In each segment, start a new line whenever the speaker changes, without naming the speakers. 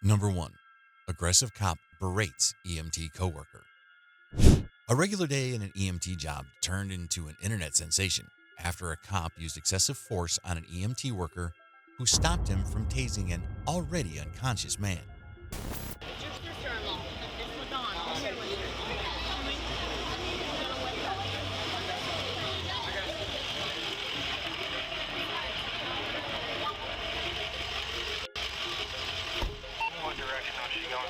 Number 1. Aggressive cop berates EMT coworker. A regular day in an EMT job turned into an internet sensation after a cop used excessive force on an EMT worker who stopped him from tasing an already unconscious man.
What direction was she going?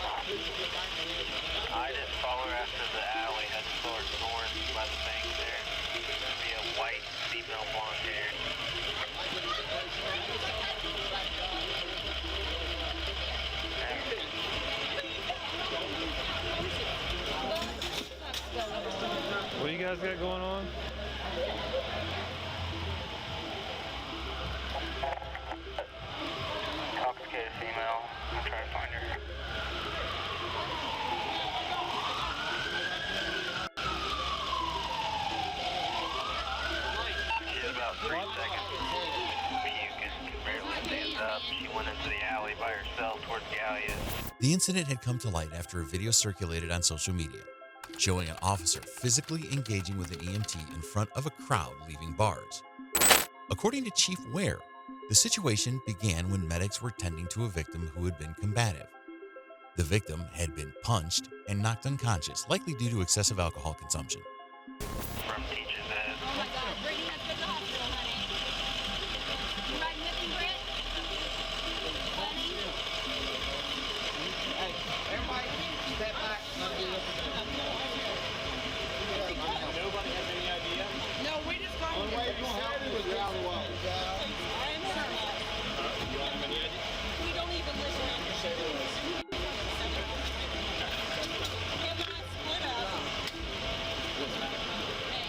I just follow her after the alley, head towards north by the bank there. There'll be a white female blonde hair.
What do you guys got going on?
Intoxicated female. I'm trying to find her. She's about 3 seconds. Mucus can barely stand up. She went into the alley by herself towards the alley.
The incident had come to light after a video circulated on social media showing an officer physically engaging with an EMT in front of a crowd leaving bars. According to Chief Ware, the situation began when medics were tending to a victim who had been combative. The victim had been punched and knocked unconscious, likely due to excessive alcohol consumption.
From teacher's ed.
Oh my God, Brady has to go to the hospital, honey. You riding with me, Britt? Honey?
Hey, everybody step back. Nobody has any idea?
No, we just got
Only way it's going to happen is rally wall.
I am sorry.
You don't have any idea?
We don't even listen.
Say it was.
Him and I split up.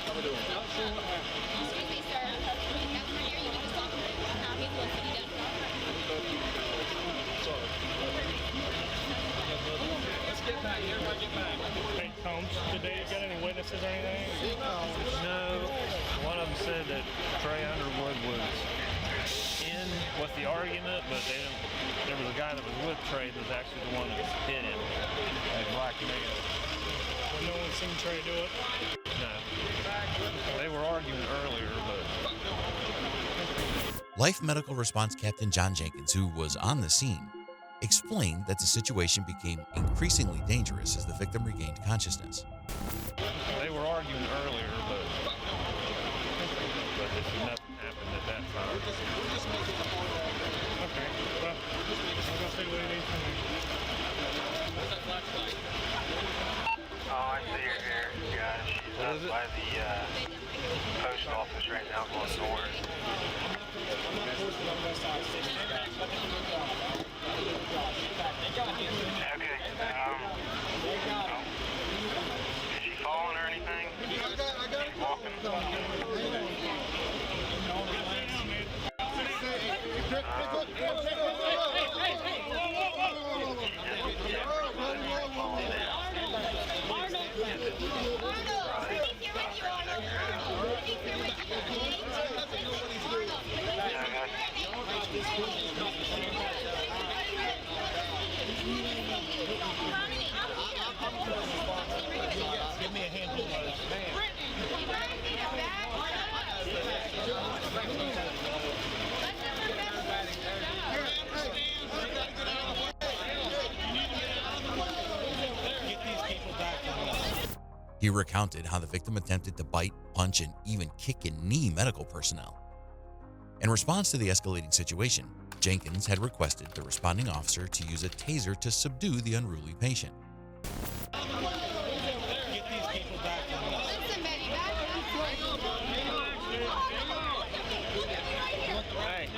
How we doing?
Excuse me, sir. That's my ear. You want to stop him? No, he's listening. He doesn't.
Sorry. Let's get back. Everybody get back.
Hey, Combs, did they get any witnesses or anything?
No. One of them said that Trey Underwood was in with the argument, but they didn't. There was a guy that was with Trey that was actually the one that hit him. A black man.
Well, no one seen Trey do it.
No. They were arguing earlier, but
Life Medical Response Captain John Jenkins, who was on the scene, explained that the situation became increasingly dangerous as the victim regained consciousness.
they were arguing earlier, but nothing happened at that time.
Okay, well, I'm gonna see what he needs from me.
Oh, I see her here, guys. She's
What
up
is it?
by the post office right now going north. Okay, is she falling or anything? She's walking.
Give me a handful of those. Get these people back from us.
He recounted how the victim attempted to bite, punch, and even kick and knee medical personnel. In response to the escalating situation, Jenkins had requested the responding officer to use a taser to subdue the unruly patient.
Get these people back from us.
Listen, baby, back up.
Hey.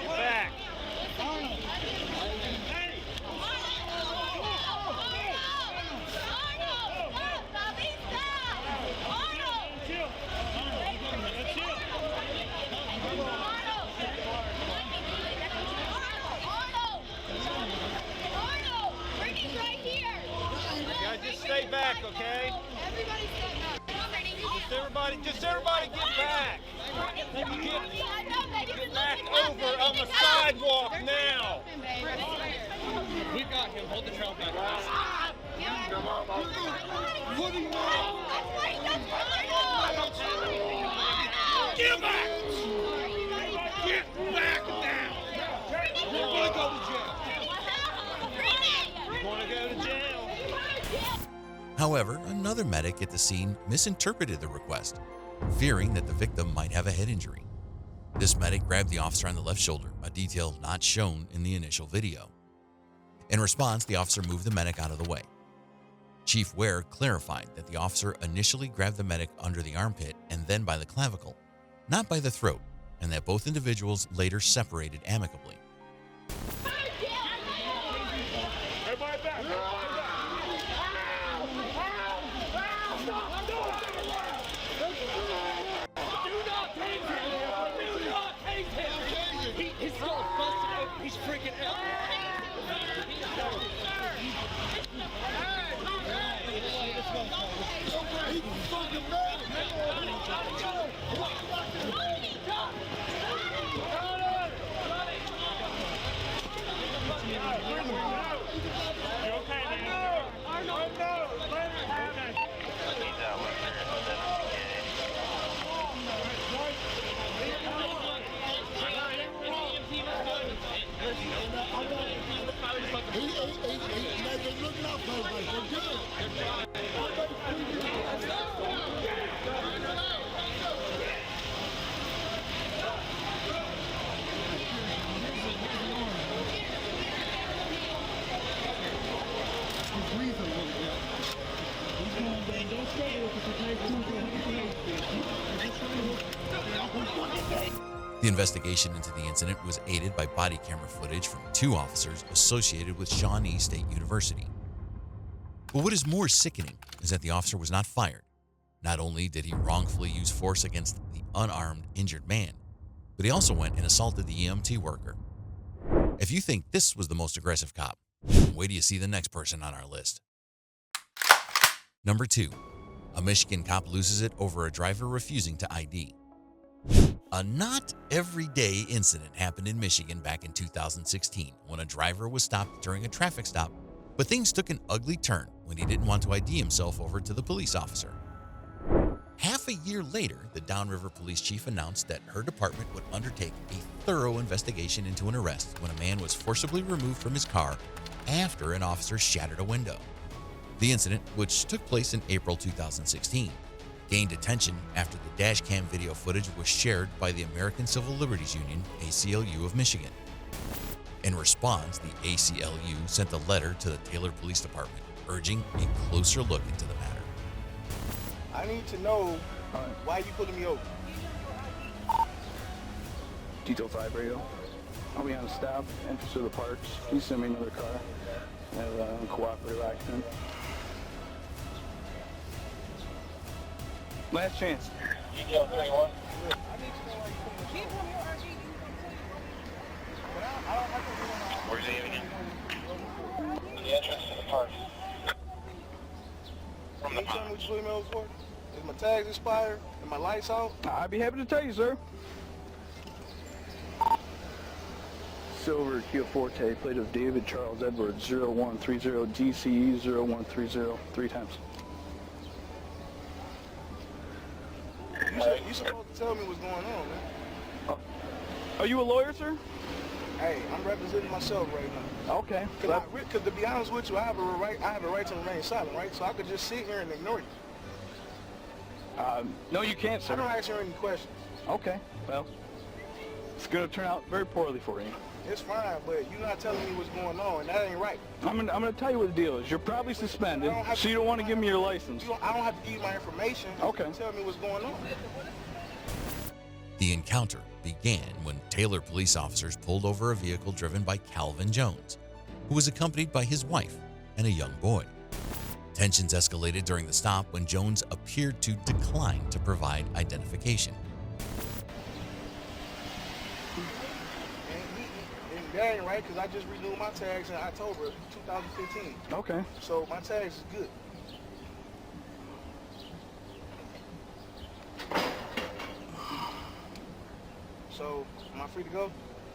Back.
However, another medic at the scene misinterpreted the request, fearing that the victim might have a head injury. This medic grabbed the officer on the left shoulder, a detail not shown in the initial video. In response, the officer moved the medic out of the way. Chief Ware clarified that the officer initially grabbed the medic under the armpit and then by the clavicle, not by the throat, and that both individuals later separated amicably.
Everybody back.
His skull busted open. He's freaking out.
You okay, man?
He's out with her instead of
The investigation into the incident was aided by body camera footage from 2 officers associated with Shawnee State University. But what is more sickening is that the officer was not fired. Not only did he wrongfully use force against the unarmed, injured man, but he also went and assaulted the EMT worker. If you think this was the most aggressive cop, wait till you see the next person on our list. Number 2. A Michigan cop loses it over a driver refusing to ID. A not everyday incident happened in Michigan back in 2016 when a driver was stopped during a traffic stop, but things took an ugly turn when he didn't want to ID himself over to the police officer. Half a year later, the Downriver Police Chief announced that her department would undertake a thorough investigation into an arrest when a man was forcibly removed from his car after an officer shattered a window. The incident, which took place in April 2016, gained attention after the dash cam video footage was shared by the American Civil Liberties Union, ACLU of Michigan. In response, the ACLU sent a letter to the Taylor Police Department urging a closer look into the matter.
I need to know why you pulling me over.
Detail 5 radio. I'll be on stop, entrance to the parks. Please send me another car. I have a uncooperative accident. Last chance.
Detail 31. Where's he again? The entrance to the park. From
Can you tell me what you pulling me over for? Is my tags expired? And my lights out?
I'd be happy to tell you, sir. Silver Kia Forte, plate of David Charles Edwards, 0130 DCE 0130, 3 times.
You supposed to tell me what's going on, man.
Are you a lawyer, sir?
Hey, I'm representing myself right now.
Okay.
Because to be honest with you, I have a right to remain silent, right? So I could just sit here and ignore you.
No, you can't, sir.
I don't ask you any questions.
Okay, well, it's going to turn out very poorly for you.
It's fine, but you're not telling me what's going on, and that ain't right.
I'm gonna tell you what the deal is. You're probably suspended, so you don't want to give me your license.
I don't have to give you my information.
Okay.
Tell me what's going on.
The encounter began when Taylor police officers pulled over a vehicle driven by Calvin Jones, who was accompanied by his wife and a young boy. Tensions escalated during the stop when Jones appeared to decline to provide identification.
And that ain't right, because I just renewed my tags in October 2015.
Okay.
So my tags is good. So, am I free to go?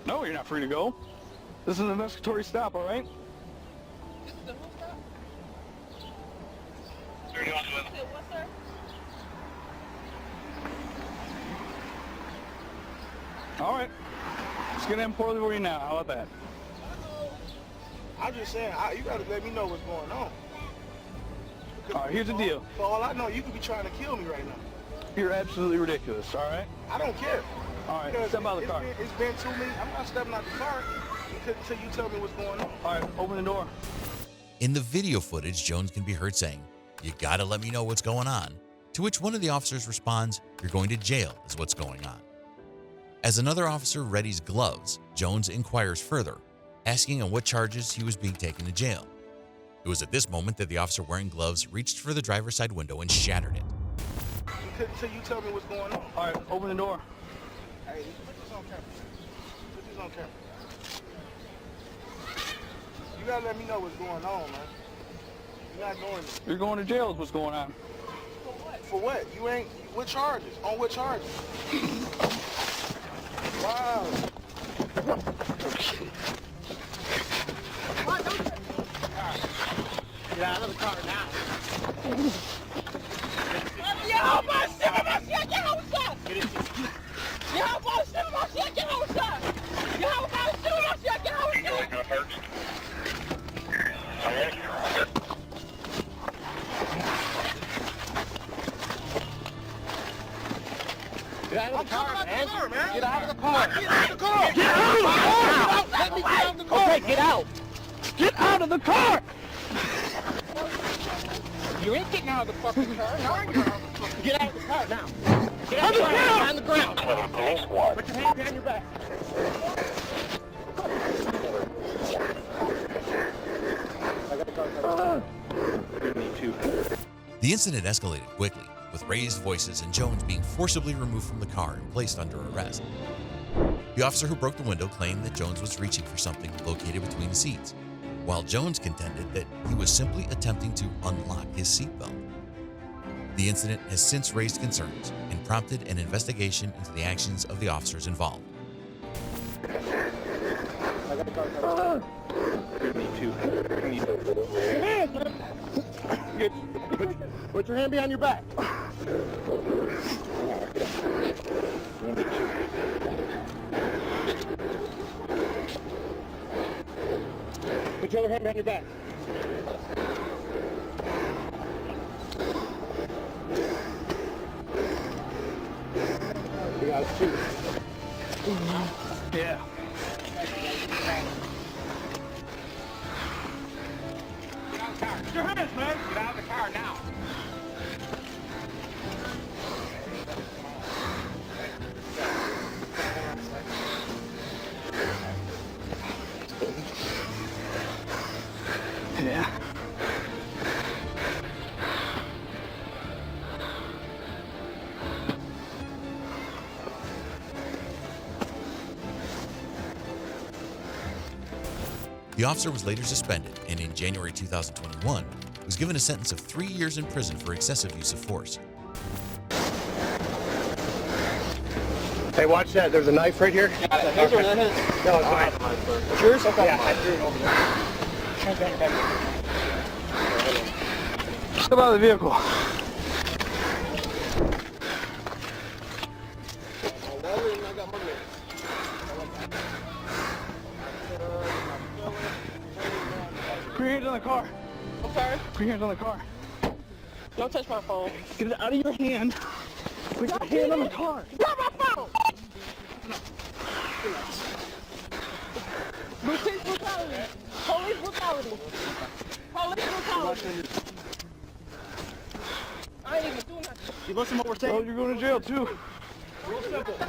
No, you're not free to go. This is an investigatory stop, all right? All right. It's going to end poorly for you now. How about that?
I'm just saying, you got to let me know what's going on.
All right, here's the deal.
For all I know, you could be trying to kill me right now.
You're absolutely ridiculous, all right?
I don't care.
All right,
Because
step out of the car.
It's been 2 minutes. I'm not stepping out the car until you tell me what's going on.
All right, open the door.
In the video footage, Jones can be heard saying, "You gotta let me know what's going on," to which one of the officers responds, "You're going to jail is what's going on." As another officer readies gloves, Jones inquires further, asking on what charges he was being taken to jail. It was at this moment that the officer wearing gloves reached for the driver's side window and shattered it.
Until you tell me what's going on.
All right, open the door.
Hey, put this on camera. Put this on camera. You gotta let me know what's going on, man. You're not doing this.
You're going to jail is what's going on.
For what? You ain't. What charges? On what charges? Wow.
Get out of the car now. Get out of the car, man. Get out of the car. Get out of the car. Get out of the car. Let me get out of the car. Okay, get out. Get out of the car. You ain't getting out of the fucking car. Get out of the car now. Get out of the car. On the ground. Put your hand behind your back.
The incident escalated quickly, with raised voices and Jones being forcibly removed from the car and placed under arrest. The officer who broke the window claimed that Jones was reaching for something located between the seats, while Jones contended that he was simply attempting to unlock his seatbelt. The incident has since raised concerns and prompted an investigation into the actions of the officers involved.
Put your hand behind your back. Put your other hand behind your back. You got to shoot.
Yeah.
Get your hands, man. Get out of the car now.
Yeah.
The officer was later suspended and in January 2021 was given a sentence of 3 years in prison for excessive use of force.
Hey, watch that. There's a knife right here. No, it's mine. It's yours? Okay. Yeah, I threw it over there.
Step out of the vehicle. Put your hands on the car.
I'm sorry?
Put your hands on the car.
Don't touch my phone.
Get it out of your hand. Put your hand on the car.
Grab my phone! Police brutality. Police brutality. Police brutality. I ain't even doing nothing.
You listen to what we're saying?
Oh, you're going to jail too.
Real simple.
I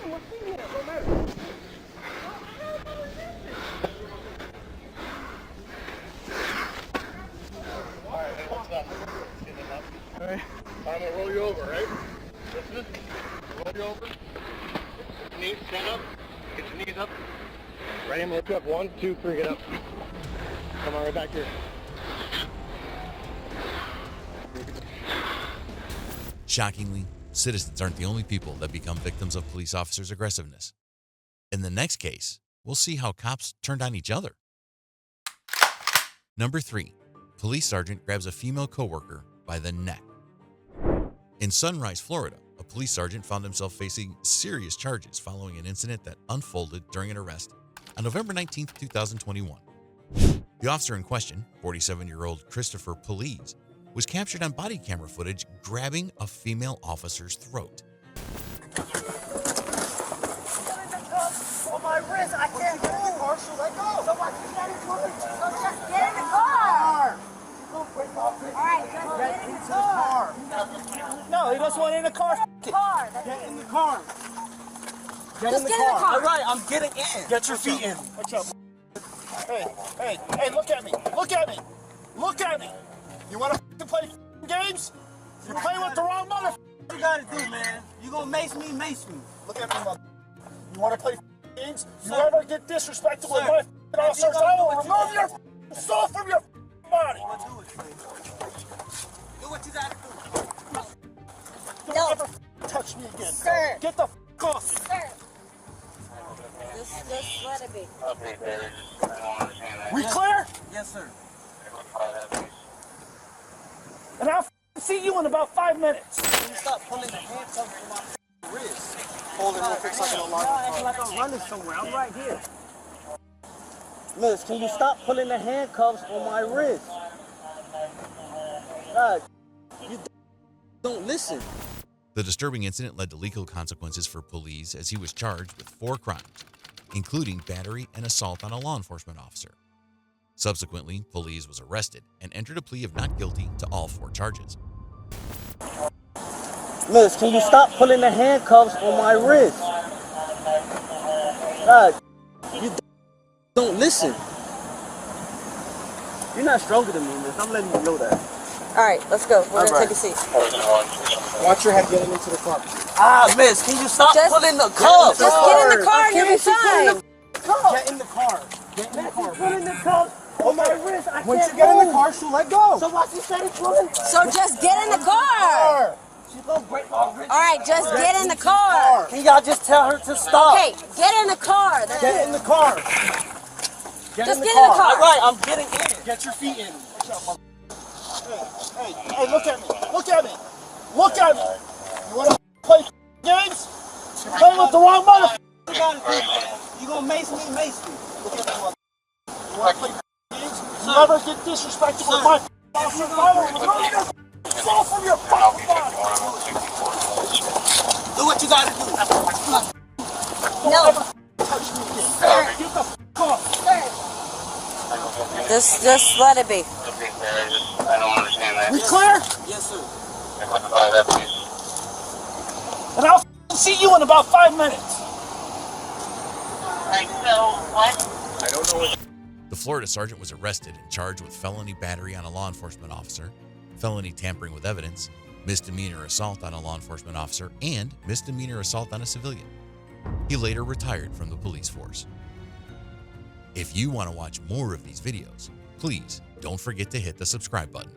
am a female. Don't matter.
Alright.
I'm gonna roll you over, right? Listen. Roll you over. Get your knees, stand up. Get your knees up. Ready? I'm gonna lift you up. 1, 2, 3, get up. Come on, right back here.
Shockingly, citizens aren't the only people that become victims of police officers' aggressiveness. In the next case, we'll see how cops turned on each other. Number 3, police sergeant grabs a female coworker by the neck. In Sunrise, Florida, a police sergeant found himself facing serious charges following an incident that unfolded during an arrest on November 19, 2021. The officer in question, 47-year-old Christopher Police, was captured on body camera footage grabbing a female officer's throat.
On my wrist, I can't move. Let go. So what you gotta do? So just get in the car. Alright, just get in the car.
No, he doesn't want in the car.
Car.
Get in the car.
Just get in the car.
All right, I'm getting in. Get your feet in. What's up? Hey, look at me. Look at me. Look at me. You want to play games? You're playing with the wrong mother.
What you gotta do, man? You gonna mace me?
Look at me, mother. You want to play games? You ever get disrespectful with my officers, I will remove your soul from your body.
Do what you gotta do.
Don't ever touch me again.
Sir.
Get the off me.
Sir. Just let it be.
We clear?
Yes, sir.
And I'll see you in about 5 minutes.
Can you stop pulling the handcuffs from my wrist?
Hold it real quick so I can alarm
Acting like I'm running somewhere. I'm right here. Miss, can you stop pulling the handcuffs on my wrist? God, you don't listen.
The disturbing incident led to legal consequences for police as he was charged with 4 crimes, including battery and assault on a law enforcement officer. Subsequently, Police was arrested and entered a plea of not guilty to all 4 charges.
Miss, can you stop pulling the handcuffs on my wrist? God, you don't listen. You're not stronger than me, miss. I'm letting you know that.
All right, let's go. We're going to take a seat.
Watch your head getting into the car.
Miss, can you stop pulling the cuffs?
Just get in the car and you'll be fine.
Get in the car. Get in the car.
Pulling the cuffs on my wrist. I
Once
can't
you get in the
move.
car, she'll let go.
So why she started pulling?
So just get in the car.
She's gonna break my wrist.
All right, just get in the car.
Can y'all just tell her to stop?
Okay, get in the car. That's
Get
it.
in the car.
Just get in the car.
All right, I'm getting in.
Get your feet in. What's up, mother? Hey, look at me. Look at me. Look at me. You want to play games? You're playing with the wrong mother.
You gotta do, you gonna mace me?
Look at me, mother. You want to play games? You ever get disrespectful with my officers, I will remove your soul from your fucking body.
Do what you gotta do.
No,
Touch me again. Get the off.
just let it be.
I don't understand that.
We clear?
Yes, sir.
And I'll see you in about 5 minutes.
Like, so, what?
The Florida sergeant was arrested and charged with felony battery on a law enforcement officer, felony tampering with evidence, misdemeanor assault on a law enforcement officer, and misdemeanor assault on a civilian. He later retired from the police force. If you want to watch more of these videos, please don't forget to hit the subscribe button.